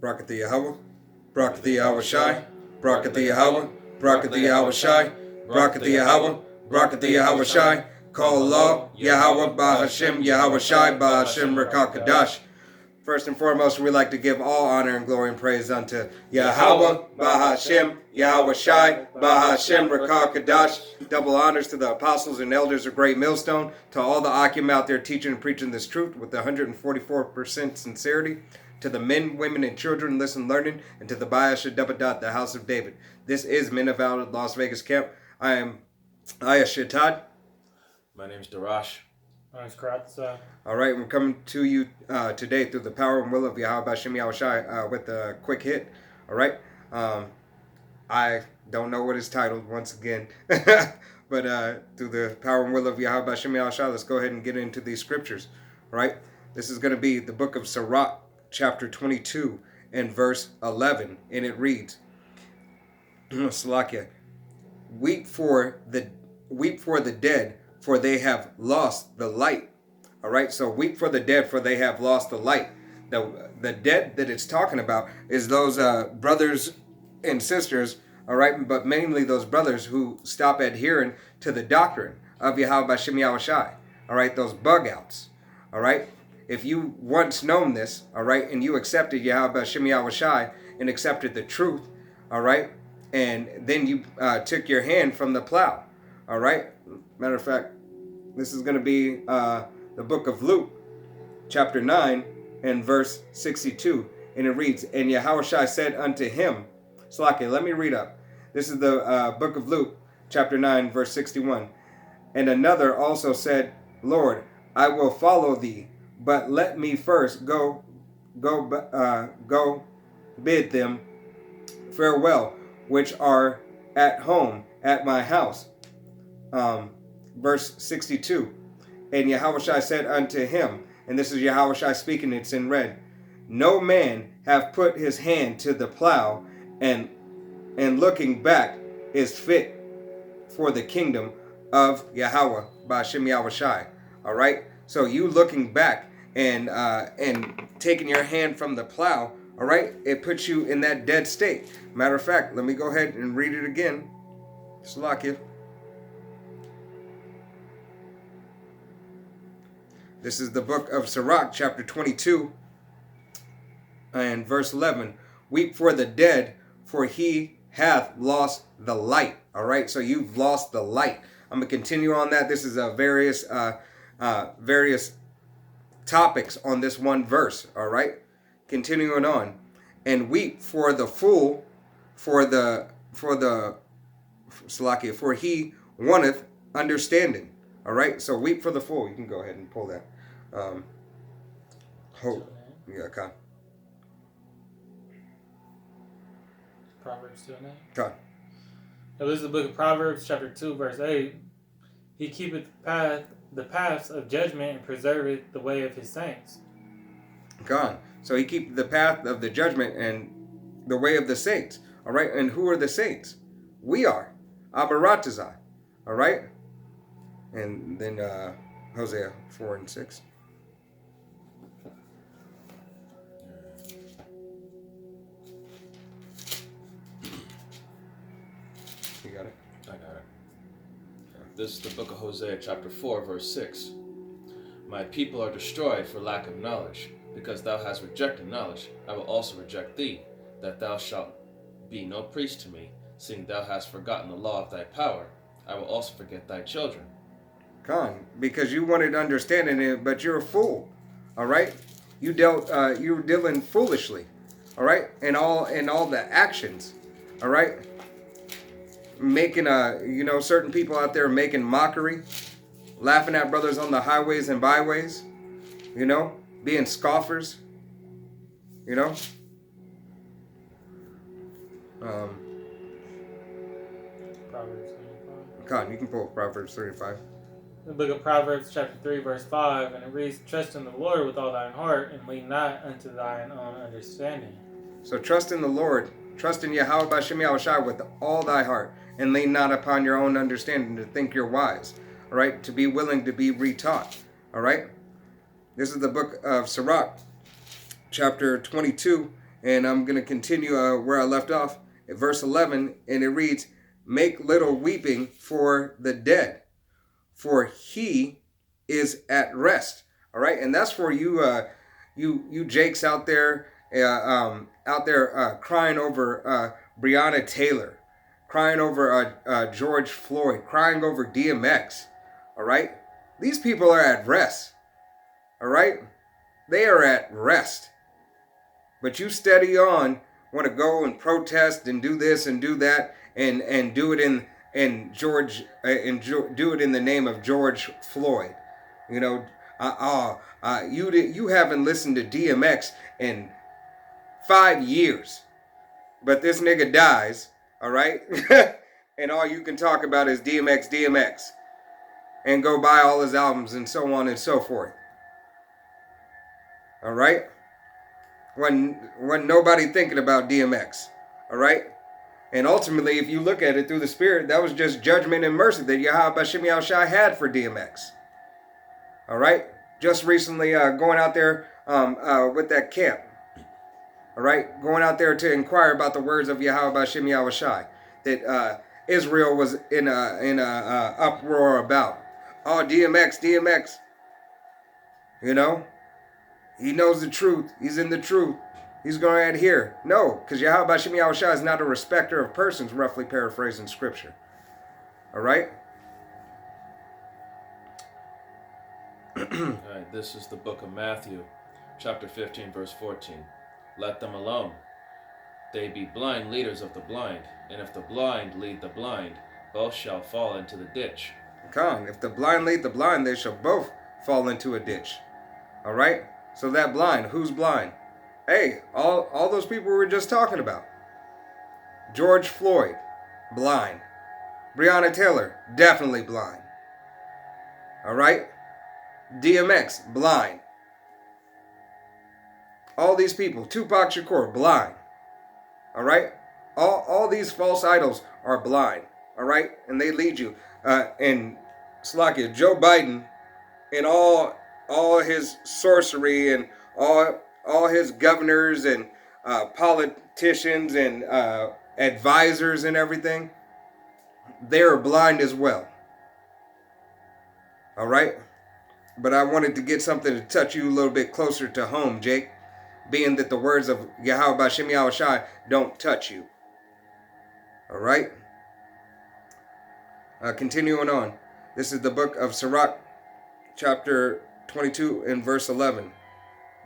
Brakat the Yahweh, Brakat the Yahweh Shai, Brakat the Yahweh, Brakat the Yahweh Shai, Brakat the Yahweh, Brakat the Yahweh Shai, Call Allah, Yahweh, Bahashem, Yahweh Shai, Bahashem, Rakakadash. First and foremost, we like to give all honor and glory and praise unto Yahweh, Bahashem, Yahweh Shai, Bahashem, Rakakadash. Double honors to the apostles and elders of Great Millstone, to all the Akim out there teaching and preaching this truth with 144% sincerity, to the men, women, and children listen learning, and to the Bayash Dabadat, the house of David. This is Men of Valor Las Vegas Camp. I am Ayashatad. My name is Darash. My name's Kratza. All right, we're coming to you today through the power and will of Yahweh Bashem Yahweh Shai with a quick hit. All right, I don't know what it's titled once again, but through the power and will of Yahweh Bashem Yahweh Shai, let's go ahead and get into these scriptures. All right, this is going to be the book of Sirach, chapter 22 and verse 11, and it reads, Salakia, weep for the dead, for they have lost the light. All right, so weep for the dead, for they have lost the light. The dead that it's talking about is those brothers and sisters, all right, but mainly those brothers who stop adhering to the doctrine of Yahweh Bashem Yahweh Shai. All right, those bug outs. All right, if you once known this, all right, and you accepted Yahweh Bashem Yahweh Shai and accepted the truth, all right, and then you took your hand from the plow, all right. Matter of fact, this is going to be the book of Luke, chapter 9 and verse 62. And it reads, and Yahushua said unto him, Slakia, let me read up. This is the book of Luke, chapter 9, verse 61. And another also said, Lord, I will follow thee, but let me first go bid them farewell, which are at home at my house. Verse 62. And Yahushua said unto him, and this is Yahushua speaking, it's in red, no man have put his hand to the plow, and looking back is fit for the kingdom of Yahweh Ba'ashem Yahweh Shai. All right, so you looking back and taking your hand from the plow, all right, it puts you in that dead state. Matter of fact, let me go ahead and read it again. Salakia. This is the book of Sirach, chapter 22, and verse 11. Weep for the dead, for he hath lost the light. All right, so you've lost the light. I'm going to continue on that. This is various topics on this one verse. All right, continuing on. And weep for the fool, for he wanteth understanding. All right, so weep for the fool. You can go ahead and pull that. Con. Proverbs 2:9. Con. Now this is the book of Proverbs, chapter 2, verse 8. He keepeth the paths of judgment and preserveth the way of his saints. Con. So he keep the path of the judgment and the way of the saints. All right, and who are the saints? We are. Abaratazai. All right, and then Hosea 4 and 6. You got it? I got it. This is the book of Hosea, chapter 4, verse 6. My people are destroyed for lack of knowledge. Because thou hast rejected knowledge, I will also reject thee, that thou shalt be no priest to me, seeing thou hast forgotten the law of thy power. I will also forget thy children. Con, because you wanted understanding, but you're a fool. All right, you were dealing foolishly. All right, and all the actions. All right, making certain people out there making mockery, laughing at brothers on the highways and byways. Being scoffers. Proverbs 35. Con, you can pull Proverbs 35. The book of Proverbs, chapter 3, verse 5, and it reads, trust in the Lord with all thine heart, and lean not unto thine own understanding. So trust in the Lord, trust in Yahweh Bashem Yahweh Shai with all thy heart, and lean not upon your own understanding to think you're wise. All right, to be willing to be retaught. All right, this is the book of Sirach, chapter 22 And I'm going to continue where I left off at verse 11. And it reads, make little weeping for the dead, for he is at rest. All right. And that's for you, you Jakes out there, crying over Breonna Taylor, crying over George Floyd, crying over DMX. All right. These people are at rest. All right. They are at rest. But you steady on, want to go and protest and do this and do that and do it in do it in the name of George Floyd. You know, you haven't listened to DMX in 5 years, but this nigga dies, all right? And all you can talk about is DMX, and go buy all his albums and so on and so forth. All right? When nobody thinking about DMX, all right? And ultimately, if you look at it through the Spirit, that was just judgment and mercy that Yahweh Bashim Yahushai had for DMX. All right? Just recently going out there with that camp. All right? Going out there to inquire about the words of Yahweh Bashim Yahushai that Israel was in a uproar about. Oh, DMX. You know? He knows the truth. He's in the truth. He's going to adhere. No, because Yahweh Bashim Yahushua is not a respecter of persons, roughly paraphrasing scripture. All right? All right, this is the book of Matthew, chapter 15, verse 14. Let them alone. They be blind leaders of the blind, and if the blind lead the blind, both shall fall into the ditch. Come on, if the blind lead the blind, they shall both fall into a ditch. All right? So that blind, who's blind? Hey, all those people we were just talking about. George Floyd, blind. Breonna Taylor, definitely blind. All right? DMX, blind. All these people, Tupac Shakur, blind. All right? All these false idols are blind. All right? And they lead you. And Slakia, Joe Biden, and all his sorcery and all his governors and politicians and advisors and everything, they're blind as well. All right? But I wanted to get something to touch you a little bit closer to home, Jake, being that the words of Yahweh Bashim Yahushai don't touch you. All right? Continuing on. This is the book of Sirach, chapter 22 and verse 11.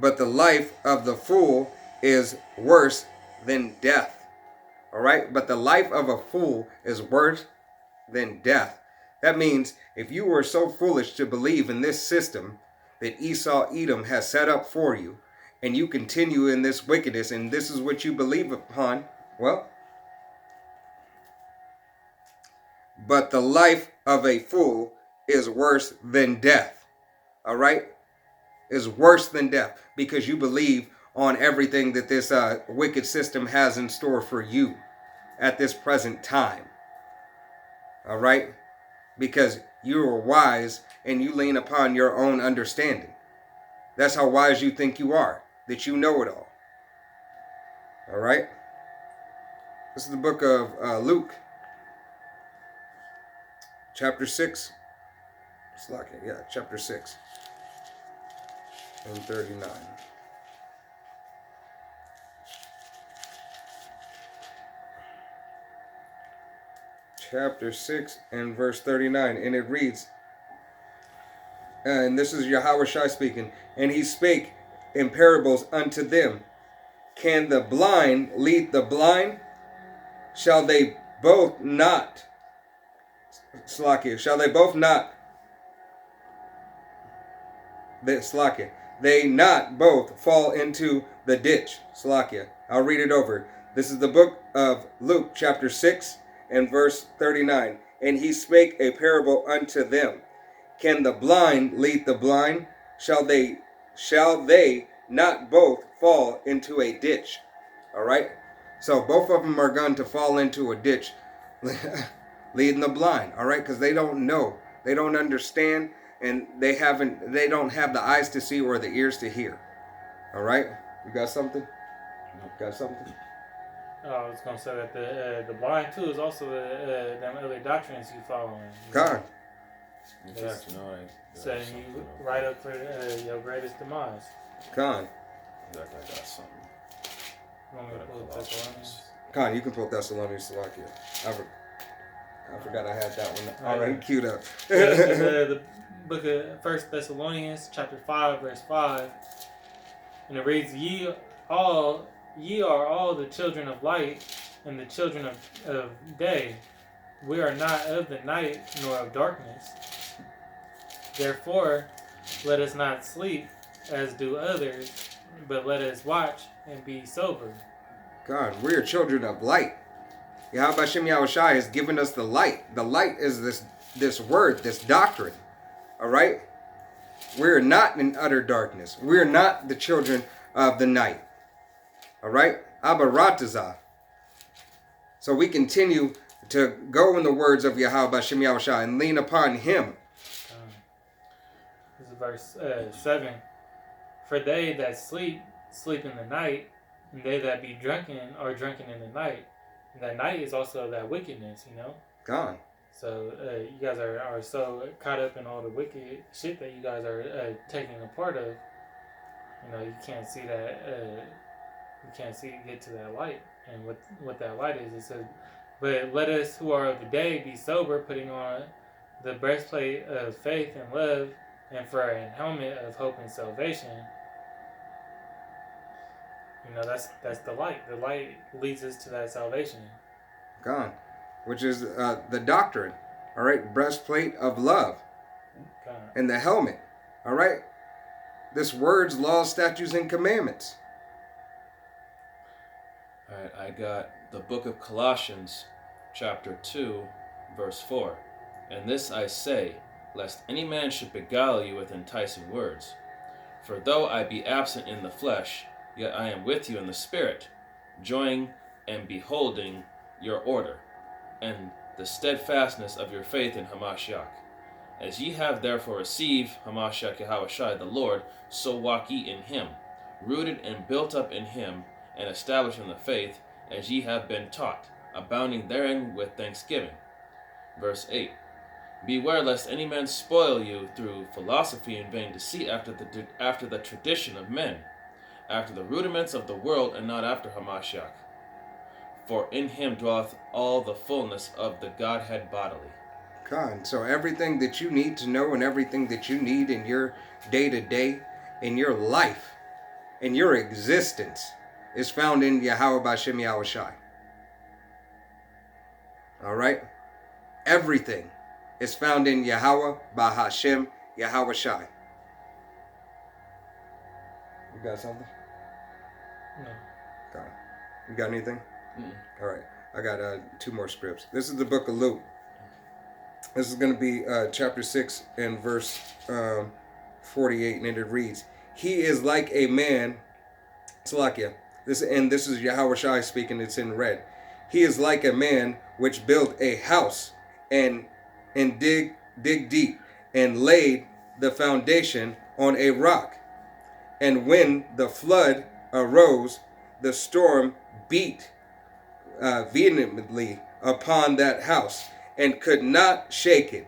But the life of the fool is worse than death. All right? But the life of a fool is worse than death. That means if you were so foolish to believe in this system that Esau Edom has set up for you, and you continue in this wickedness, and this is what you believe upon, well, but the life of a fool is worse than death. All right? Is worse than death, because you believe on everything that this wicked system has in store for you at this present time. All right? Because you are wise and you lean upon your own understanding. That's how wise you think you are, that you know it all. All right? This is the book of Luke, chapter 6. Chapter 6 and 39. Chapter 6 and verse 39. And it reads, and this is Yahweh Shai speaking, and he spake in parables unto them. Can the blind lead the blind? Shall they both not? Slakia. Shall they both not? Slakia. They not both fall into the ditch. Slakia. I'll read it over. This is the book of Luke, chapter 6 and verse 39. And he spake a parable unto them. Can the blind lead the blind? Shall they not both fall into a ditch? All right? So both of them are going to fall into a ditch, leading the blind. All right? Because they don't know. They don't understand. And they don't have the eyes to see or the ears to hear. All right? You got something? Got something? I was gonna say that the blind too is also them other doctrines you following. God. In fact, Setting you right up for your greatest demise. God. I got something. You want me to pull Thessalonians? God, you can pull Thessalonians Slovakia. I forgot I had that one already queued up. The book of 1 Thessalonians, chapter 5, verse 5. And it reads, Ye are all the children of light and the children of day. We are not of the night nor of darkness. Therefore, let us not sleep as do others, but let us watch and be sober. God, we are children of light. Yahweh Hashem Yahushai has given us the light. The light is this word, this doctrine. All right? We're not in utter darkness. We're not the children of the night. All right? Abba Ratazah. So we continue to go in the words of Yahweh Hashem Yahushai and lean upon him. This is verse 7. For they that sleep, sleep in the night, and they that be drunken are drunken in the night. And that night is also that wickedness, you know? Gone. So you guys are so caught up in all the wicked shit that you guys are taking a part of. You know, you can't see that. You can't get to that light. And what that light is, it says, but let us who are of the day be sober, putting on the breastplate of faith and love, and for a helmet of hope and salvation. You know, that's the light. The light leads us to that salvation. Gone. Which is the doctrine. All right. Breastplate of love. God. And the helmet. All right. This words, laws, statutes, and commandments. All right, I got the book of Colossians, chapter 2, verse 4. And this I say, lest any man should beguile you with enticing words. For though I be absent in the flesh, yet I am with you in the spirit, joying and beholding your order, and the steadfastness of your faith in Hamashiach. As ye have therefore received Hamashiach Yahushai the Lord, so walk ye in him, rooted and built up in him, and established in the faith, as ye have been taught, abounding therein with thanksgiving. Verse 8. Beware lest any man spoil you through philosophy and vain deceit after the tradition of men, after the rudiments of the world, and not after Hamashiach. For in him dwelleth all the fullness of the Godhead bodily. God. So everything that you need to know and everything that you need in your day-to-day, in your life, in your existence, is found in Yahweh B'Shem Yahushai. All right? Everything is found in Yahweh B'Hashem Yahushai. You got something? No. Got it. You got anything? Mm-mm. All right. I got 2 more scripts. This is the book of Luke. This is going to be chapter 6 and verse 48, and it reads, He is like a man, Salakia. This is Yahweh Shai speaking, it's in red. He is like a man which built a house and dig deep and laid the foundation on a rock. And when the flood arose, the storm beat vehemently upon that house and could not shake it,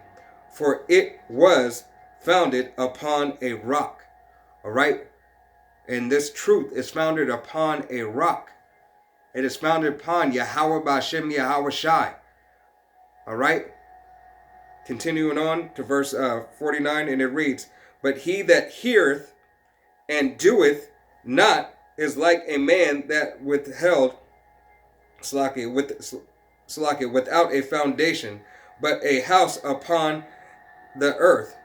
for it was founded upon a rock. All right? And this truth is founded upon a rock. It is founded upon Yahweh B'Shem Yahushai. All right? Continuing on to verse 49, and it reads, But he that heareth and doeth not is like a man that withheld, without a foundation, but a house upon the earth,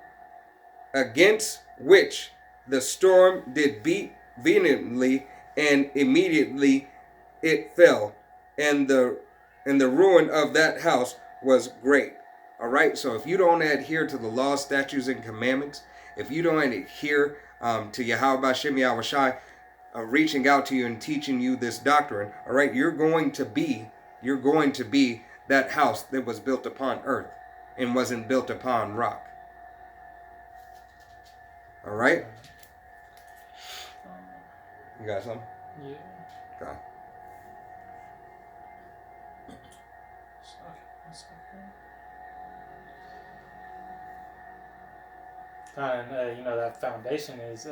against which the storm did beat vehemently, and immediately it fell, and the ruin of that house was great. All right, so if you don't adhere to the laws, statutes, and commandments, if you don't adhere to Yahweh B'Shem Yahushai reaching out to you and teaching you this doctrine, all right, you're going to be that house that was built upon earth and wasn't built upon rock. All right? You got something? Yeah. Okay. And you know, that foundation is,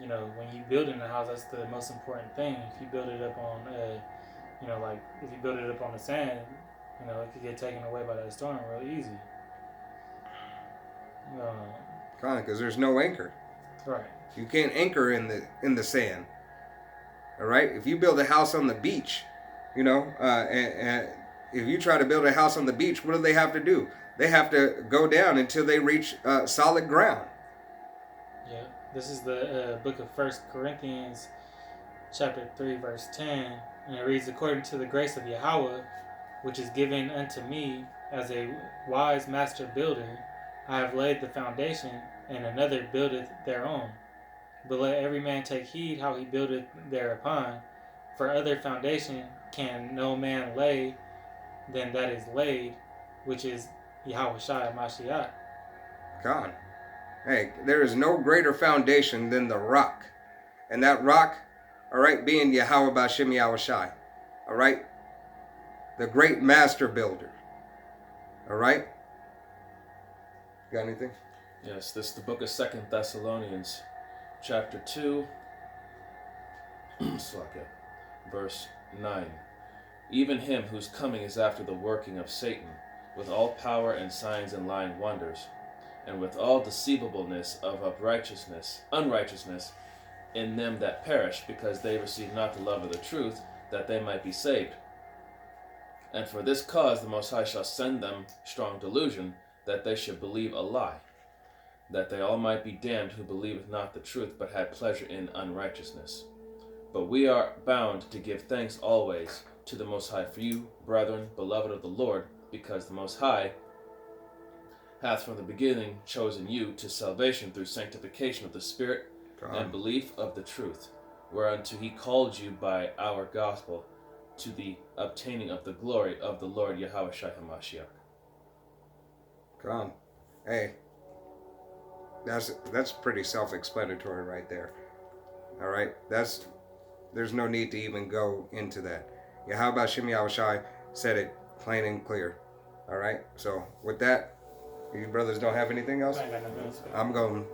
you know, when you building a house, that's the most important thing. If you build it up on, you know, like if you build it up on the sand, you know, it could get taken away by that storm real easy. Because there's no anchor. Right. You can't anchor in the sand. All right. If you build a house on the beach, you know, and if you try to build a house on the beach, what do they have to do? They have to go down until they reach solid ground. Yeah. This is the book of 1 Corinthians, chapter 3, verse 10, and it reads, "According to the grace of Yahweh, which is given unto me as a wise master builder, I have laid the foundation, and another buildeth thereon. But let every man take heed how he buildeth thereupon. For other foundation can no man lay than that is laid, which is Yahushua Mashiach." God. Hey, there is no greater foundation than the rock. And that rock, all right, being Yahweh B'Shem Yahushai. All right? The great master builder. All right? Got anything? Yes, this is the book of 2 Thessalonians, chapter 2, verse 9. "Even him whose coming is after the working of Satan, with all power and signs and lying wonders, and with all deceivableness of unrighteousness in them that perish, because they receive not the love of the truth, that they might be saved. And for this cause the Most High shall send them strong delusion, that they should believe a lie, that they all might be damned who believed not the truth, but had pleasure in unrighteousness. But we are bound to give thanks always to the Most High for you, brethren, beloved of the Lord, because the Most High hath from the beginning chosen you to salvation through sanctification of the Spirit and belief of the truth, whereunto he called you by our gospel, to the obtaining of the glory of the Lord Yahushua HaMashiach." God. Hey. That's pretty self-explanatory right there. All right? There's no need to even go into that. Yahweh B'Shem Yahushai said it plain and clear. All right? So, with that, you brothers don't have anything else? I'm going,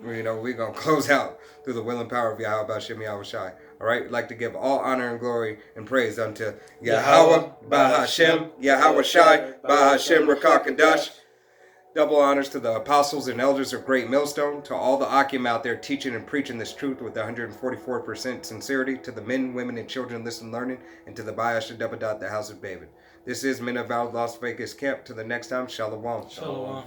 we're going to close out through the will and power of Yahweh B'Shem Yahushai. All right? We'd like to give all honor and glory and praise unto Yahweh B'Hashem, Yahweh Shai, B'Hashem Rakakadash. Double honors to the apostles and elders of Great Millstone, to all the Akim out there teaching and preaching this truth with 144% sincerity, to the men, women, and children listening, learning, and to the Bayash Dabadat, the house of David. This is Men of Val Las Vegas Camp. To the next time, Shalom. Shalom.